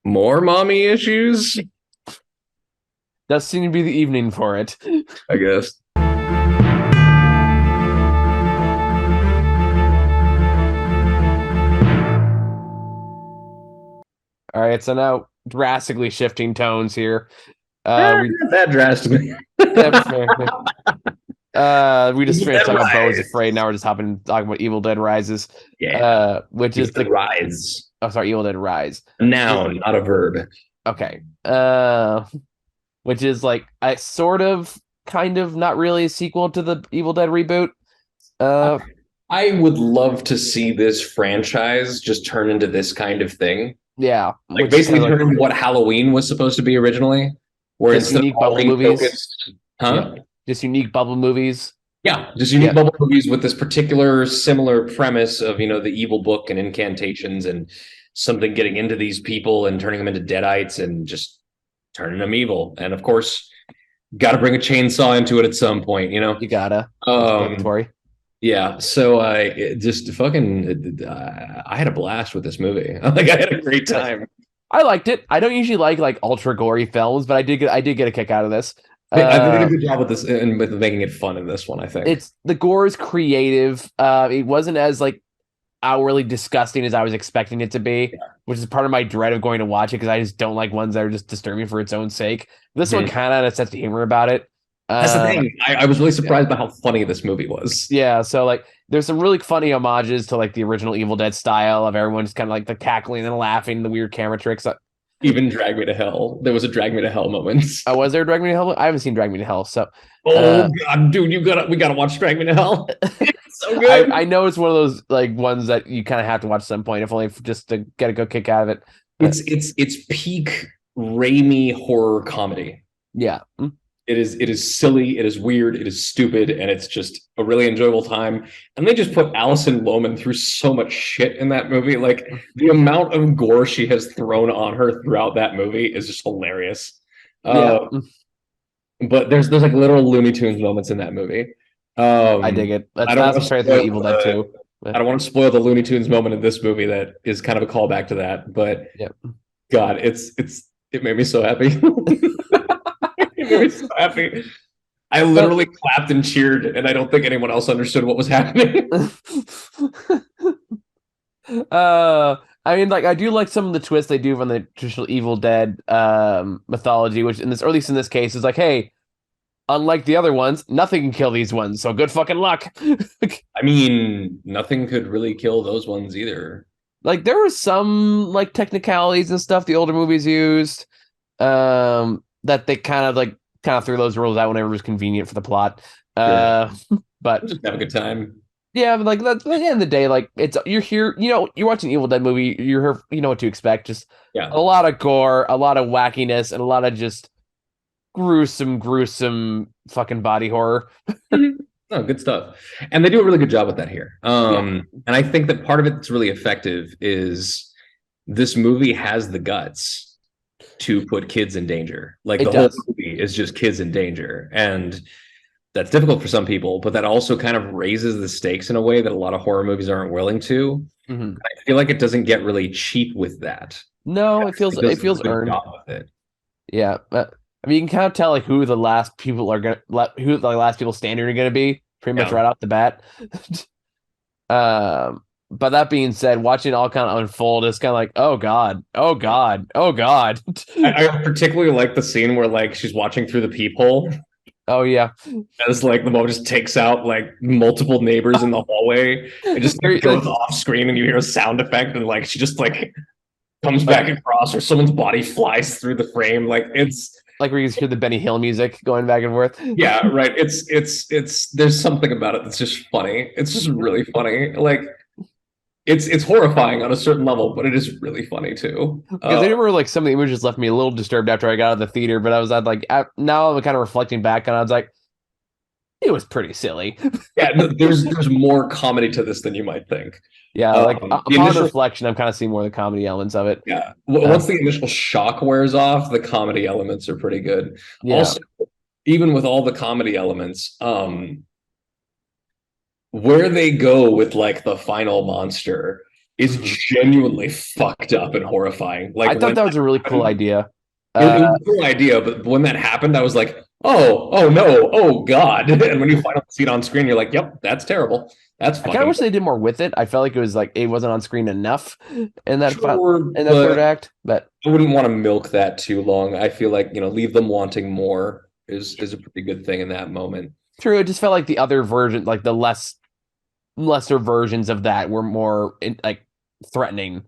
More mommy issues, Does seem to be the evening for it. I guess. All right, so now drastically shifting tones here. We Not that drastically. yeah, fair. We just Evil finished Dead talking about Bo is Rise. Afraid. Now we're just talking about Evil Dead Rises. Yeah. Which Evil is Dead the Rise. oh sorry, Evil Dead Rise. A noun, not a verb. Okay. Which is like I sort of kind of not really a sequel to the Evil Dead reboot. Uh I would love to see this franchise just turn into this kind of thing. yeah, Like which is kind basically of like turn into what Halloween was supposed to be originally, where just instead of unique bubble Halloween movies. focused, Yep. huh? Just unique bubble movies. Yeah, just unique Yep. bubble movies with this particular similar premise of, the evil book and incantations and something getting into these people and turning them into deadites and just turning them evil. And of course, got to bring a chainsaw into it at some point. You gotta. It's Um, obligatory. yeah, so I just fucking I had a blast with this movie. Like I had a great Nice. time. I liked it. I don't usually like ultra gory films, but I did get a kick out of this. They did a Uh good job with this and with making it fun in this one, I think. it's the gore is creative. It wasn't as like outwardly disgusting as I was expecting it to be, which is part of my dread of going to watch it because I just don't like ones that are just disturbing for its own sake. This one Mhm. kind of had a sense of humor about it. That's the Uh thing. I was really yeah. surprised by how funny this movie was. Yeah, so like there's some really funny homages to like the original Evil Dead style of everyone just kind of like the cackling and laughing, the weird camera tricks. Even Drag Me to Hell. There was a Drag Me to Hell moment. Was there Drag Me to Hell? I haven't seen Drag Me to Hell, so Oh uh God, dude, we gotta watch Drag Me to Hell. It's so I good. I know it's one of those like ones that you kind of have to watch at some point, if only just to get a good kick out of it. Uh, It's peak Raimi horror comedy. yeah. It is silly, it is weird, it is stupid, and it's just a really enjoyable time. And they just put Alison Lohman through so much shit in that movie. Like the amount of gore she has thrown on her throughout that movie is just hilarious. Yeah. Uh, but there's like literal Looney Tunes moments in that movie. I dig Um, it. I That's don't want that's to fair thing with spoil Evil Dead the 2. But, I don't want to spoil the Looney Tunes moment in this movie that is kind of a callback to that. But yeah. God, it made me so happy. It made me so happy. I But literally clapped and cheered, and I don't think anyone else understood what was happening. I mean, like I do like some of the twists they do from the traditional Evil Dead mythology, which in this, or at least in this case, is like, hey, unlike the other ones, nothing can kill these ones, so good fucking luck. I mean, nothing could really kill those ones either. Like there were some like technicalities and stuff the older movies used, that they kind of threw those rules out whenever it was convenient for the plot. Sure. Uh, but Just have a good time. yeah, but like that's at the end of the day, like it's you're here, you're watching an Evil Dead movie, you're here, you know what to expect. Just Yeah. a lot of gore, a lot of wackiness, and a lot of just gruesome fucking body horror. No, good stuff. And they do a really good job with that here. Yeah, And I think that part of it that's really effective is this movie has the guts to put kids in danger. Like it the whole does. movie is just kids in danger. And that's difficult for some people, but that also kind of raises the stakes in a way that a lot of horror movies aren't willing to. Hmm. I feel like it doesn't get really cheap with that. No, It it does a feels good earned. job with it. Yeah, but I mean, you can kind of tell like who the last people are gonna, who the last people standing are gonna be, pretty much Yeah. right off the bat. But that being said, watching it all kind of unfold is kind of like, oh god, oh god, oh god. I particularly like the scene where like she's watching through the peephole Oh yeah. as like the mom just takes out like multiple neighbors in the hallway. It just like, goes off screen and you hear a sound effect and like she just like comes back like across or someone's body flies through the frame. Like it's like where you hear the Benny Hill music going back and forth. yeah, right. It's there's something about it that's just funny. It's just really funny. Like it's horrifying on a certain level, but it is really funny too. Because I remember like some of the images left me a little disturbed after I got out of the theater, but I was like, now I'm kind of reflecting back and I was like, it was pretty silly. Yeah, no, there's more comedy to this than you might think. Yeah, like The upon initial reflection, I'm kind of seeing more of the comedy elements of it. yeah, Uh, once the initial shock wears off, the comedy elements are pretty good. yeah, Also, even with all the comedy elements, where they go with like the final monster is Mhm. genuinely fucked up and horrifying. Like I thought when that was a really cool happened, idea. it Uh, was a cool idea, but when that happened, I was like, oh no, oh God. And when you finally see it on screen, you're like, yep, that's terrible. That's I kind of fucking wish they did more with it. I felt like it was like it wasn't on screen enough sure, in that third but act. But I wouldn't want to milk that too long. I feel like, leave them wanting more is a pretty good thing in that moment. true, it just felt like the other version, like the lesser versions of that, were more like threatening.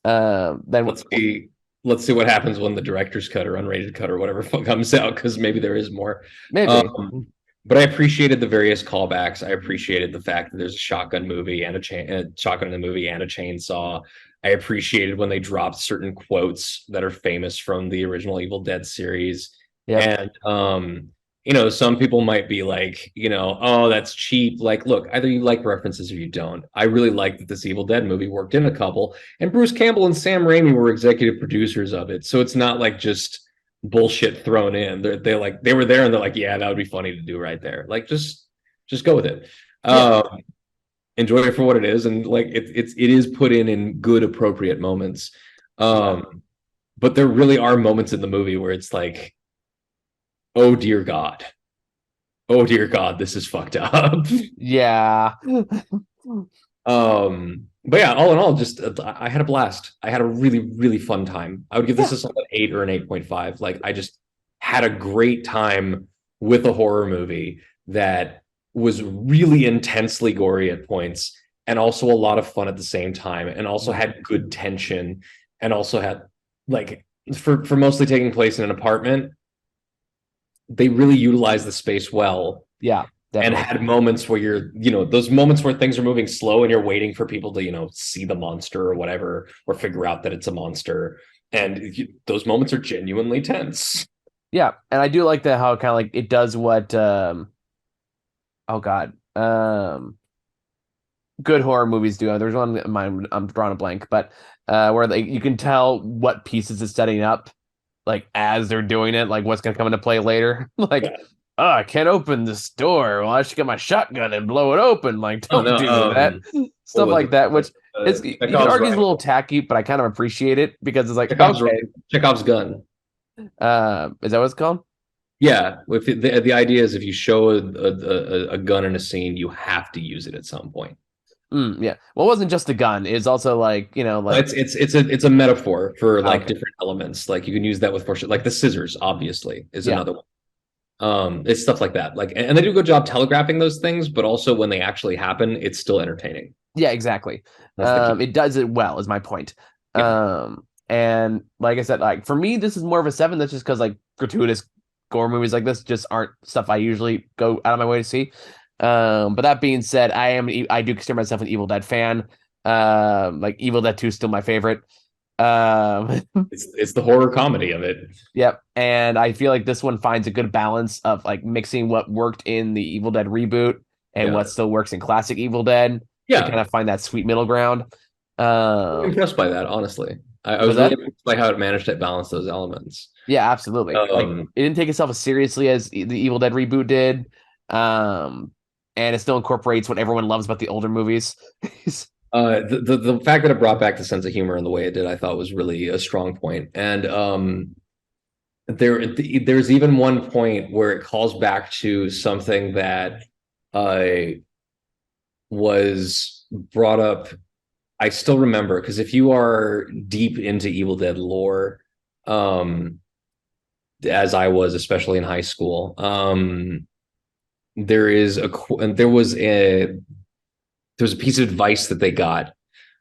Than Let's see. Let's see what happens when the director's cut or unrated cut or whatever comes out, because maybe there is more. maybe. Um, but I appreciated the various callbacks. I appreciated the fact that there's a shotgun movie and a shotgun in the movie and a chainsaw. I appreciated when they dropped certain quotes that are famous from the original Evil Dead series. Yep. And some people might be like, oh, that's cheap. Like, look, either you like references or you don't. I really like that this Evil Dead movie worked in a couple, and Bruce Campbell and Sam Raimi were executive producers of it. So it's not like just bullshit thrown in. They were there and they're like, yeah, that would be funny to do right there. Like just go with it. Yeah. Enjoy it for what it is, and like it is put in good appropriate moments. Yeah. But there really are moments in the movie where it's like, oh dear God. Oh dear God, this is fucked up. Yeah. But yeah, all in all, just I had a blast. I had a really, really fun time. I would give this Yeah. a solid 8 or an 8.5. Like I just had a great time with a horror movie that was really intensely gory at points and also a lot of fun at the same time, and also had good tension, and also had like for mostly taking place in an apartment, they really utilized the space well, Yeah. and Definitely. had moments where those moments where things are moving slow and you're waiting for people to, see the monster or whatever, or figure out that it's a monster. And those moments are genuinely tense. Yeah, and I do like that how kind of like it does what oh God. Good horror movies do. There's one in mind, I'm drawing a blank, but where like you can tell what pieces it's setting up like as they're doing it, like what's gonna come into play later. Like, Yeah. oh, I can't open this door. Well, I should get my shotgun and blow it open. Like, Oh don't no. do that. What Stuff was like that, which is it? you could Chekhov's argue is a little rifle. tacky, but I kind of appreciate it because it's like, Chekhov's okay, Chekhov's gun. is that what it's called? Yeah, if the idea is if you show a gun in a scene, you have to use it at some point. Yeah. Well, it wasn't just a gun. It's also like, like It's a metaphor for like okay. different elements. Like you can use that with for like the scissors, obviously, is Yeah. another one. It's stuff like that. Like, and they do a good job telegraphing those things, but also when they actually happen, it's still entertaining. Yeah, exactly. That's the key. It does it well, is my point. Yeah. And like I said, like for me, this is more of a 7. That's just because like gratuitous gore movies like this just aren't stuff I usually go out of my way to see. But that being said, I do consider myself an Evil Dead fan. Like Evil Dead 2 is still my favorite. Um, It's the horror comedy of it. yep. And I feel like this one finds a good balance of like mixing what worked in the Evil Dead reboot and Yeah. what still works in classic Evil Dead to kind Yeah. of find that sweet middle ground. I'm Um, impressed by that, honestly. I was was really that? impressed by how it managed to balance those elements. Yeah, absolutely. Like Um, it didn't take itself as seriously as the Evil Dead reboot did. Um, and it still incorporates what everyone loves about the older movies. the fact that it brought back the sense of humor in the way it did, I thought was really a strong point. And there's even one point where it calls back to something that uh, was brought up. I still remember, because if you are deep into Evil Dead lore, um, as I was, especially in high school, there is a there was a piece of advice that they got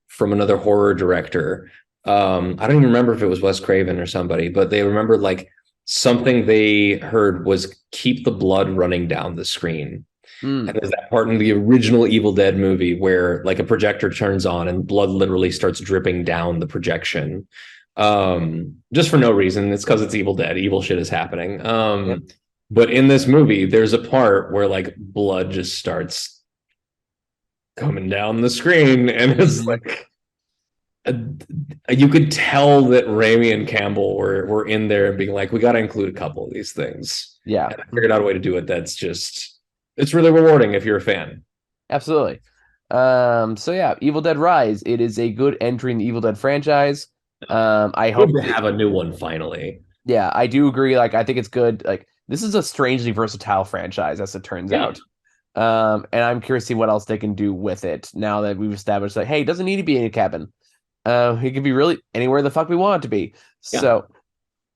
from another horror director. I don't even remember if it was Wes Craven or somebody, but they remembered like something they heard was keep the blood running down the screen. And Mm, there's that part in the original Evil Dead movie where like a projector turns on and blood literally starts dripping down the projection. Just for no reason. It's because it's Evil Dead. Evil shit is happening. yep. But in this movie, there's a part where like blood just starts coming down the screen, and it's Hmm. like you could tell that Raimi and Campbell were in there and being like, we got to include a couple of these things, Yeah, and I figured out a way to do it. That's just it's really rewarding if you're a fan. absolutely. So yeah, Evil Dead Rise. It is a good entry in the Evil Dead franchise. I Good hope to have a new one finally. yeah, I do agree. Like, I think it's good. Like, this is a strangely versatile franchise, as it turns Yeah. out. And I'm curious to see what else they can do with it now that we've established that, hey, it doesn't need to be in a cabin. It can be really anywhere the fuck we want it to be. Yeah. So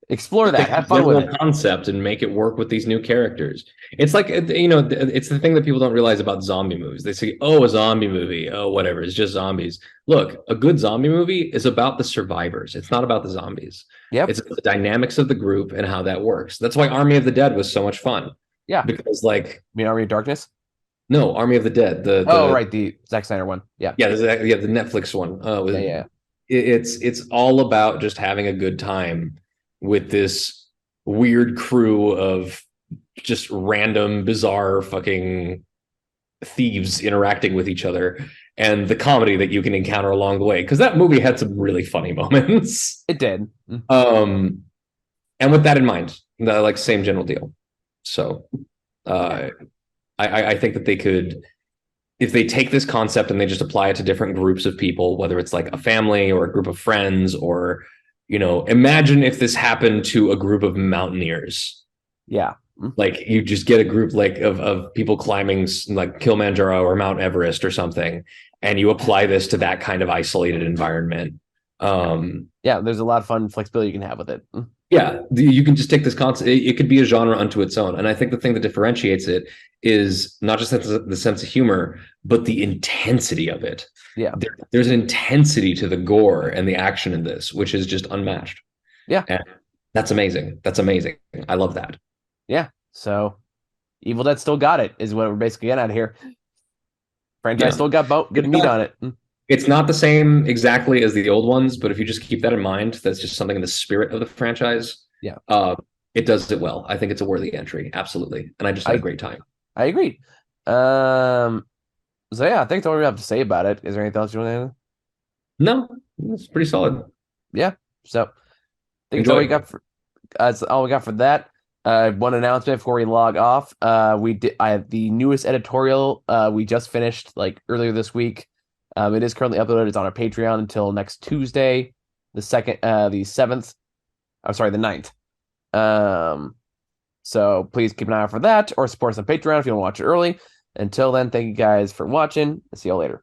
explore Take that. the Have fun with general it. concept and make it work with these new characters. It's like, it's the thing that people don't realize about zombie movies. They say, oh, a zombie movie, oh, whatever, it's just zombies. Look, a good zombie movie is about the survivors. It's not about the zombies. Yep. It's the dynamics of the group and how that works. That's why Army of the Dead was so much fun. Yeah. Because like, You mean Army of Darkness? no, Army of the Dead, Oh, right. The Zack Snyder one. Yeah. yeah, the Netflix one. Yeah. Yeah. It's all about just having a good time with this weird crew of just random, bizarre fucking thieves interacting with each other and the comedy that you can encounter along the way. Because that movie had some really funny moments. It did. Um, and with that in mind, like same general deal. So uh, I think that they could, if they take this concept and they just apply it to different groups of people, whether it's like a family or a group of friends, or, imagine if this happened to a group of mountaineers. Yeah. Like you just get a group like of people climbing like Kilimanjaro or Mount Everest or something, and you apply this to that kind of isolated environment. Yeah. There's a lot of fun flexibility you can have with it. Yeah, you can just take this concept. It could be a genre unto its own, and I think the thing that differentiates it is not just the sense of humor, but the intensity of it. Yeah. There's an intensity to the gore and the action in this, which is just unmatched. Yeah. And that's amazing. That's amazing. I love that. Yeah. So Evil Dead still got it, is what we're basically getting at here. Franchise Yeah. still got good meat on it. It's not the same exactly as the old ones, but if you just keep that in mind, that's just something in the spirit of the franchise. Yeah. It does it well. I think it's a worthy entry, absolutely, and I just had a great time. I agree. So yeah, I think that's all we have to say about it. Is there anything else you want to add? No, it's pretty solid. Yeah. So I think Enjoy. that's all we got for that. One announcement before we log off. I have the newest editorial we just finished like earlier this week. It is currently uploaded. It's on our Patreon until next Tuesday, the 7th. I'm sorry, the 9th. So please keep an eye out for that, or support us on Patreon if you want to watch it early. Until then, thank you guys for watching. See you all later.